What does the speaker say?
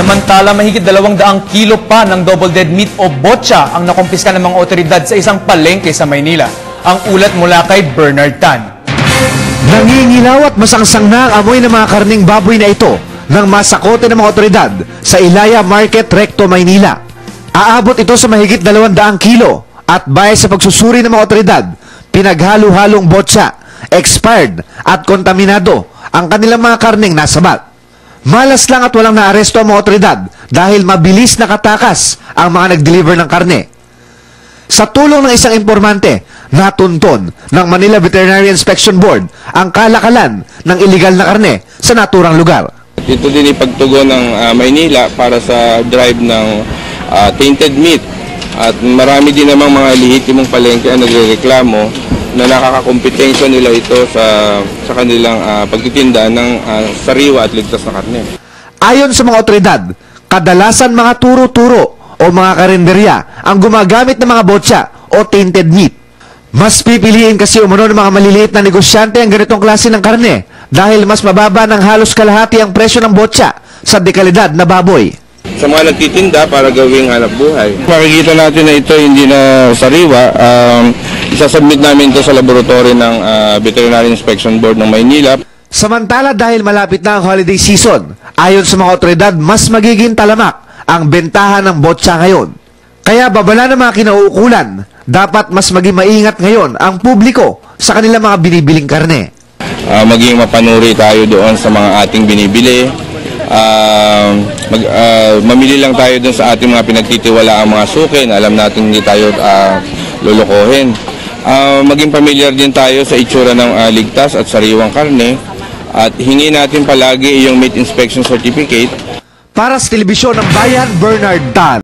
Samantala, mahigit 200 kilo pa ng double dead meat o botcha ang nakumpiska ng mga otoridad sa isang palengke sa Maynila. Ang ulat mula kay Bernard Tan. Nangingilaw at masangsang na ang amoy ng mga karning baboy na ito nang masakote ng mga otoridad sa Ilaya Market, Recto, Maynila. Aabot ito sa mahigit 200 kilo at base sa pagsusuri ng mga otoridad, pinaghalo-halong botcha, expired at kontaminado ang kanilang mga karning nasabat. Malas lang at walang naaresto ang mga otoridad dahil mabilis nakatakas ang mga nag-deliver ng karne. Sa tulong ng isang informante, natunton ng Manila Veterinary Inspection Board ang kalakalan ng iligal na karne sa naturang lugar. Ito din ipagtugon ng Maynila para sa drive ng tainted meat. At marami din namang mga lehitimong palengke ang nagrereklamo na nakakakompetensya nila ito sa kanilang pagtitinda ng sariwa at ligtas na karne. Ayon sa mga otoridad, kadalasan mga turo-turo o mga karinderya ang gumagamit ng mga botcha o tainted meat. Mas pipiliin kasi umano ng mga maliliit na negosyante ang ganitong klase ng karne dahil mas mababa ng halos kalahati ang presyo ng botcha sa dekalidad na baboy. Sa mga nagtitinda para gawing hanap buhay, makikita natin na ito hindi na sariwa. Isasubmit namin ito sa laboratory ng Veterinary Inspection Board ng Maynila. Samantala dahil malapit na ang holiday season, ayon sa mga otoridad, mas magiging talamak ang bentahan ng botcha ngayon. Kaya babala ng mga kinauukulan, dapat mas maging maingat ngayon ang publiko sa kanilang mga binibiling karne. Maging mapanuri tayo doon sa mga ating binibili. Mamili lang tayo doon sa ating mga pinagtitiwala ang mga suki. Alam natin hindi tayo lulukohin. Maging familiar din tayo sa itsura ng ligtas at sariwang karne. At hingi natin palagi yung meat inspection certificate. Para sa Telebisyon ng Bayan, Bernard Tan.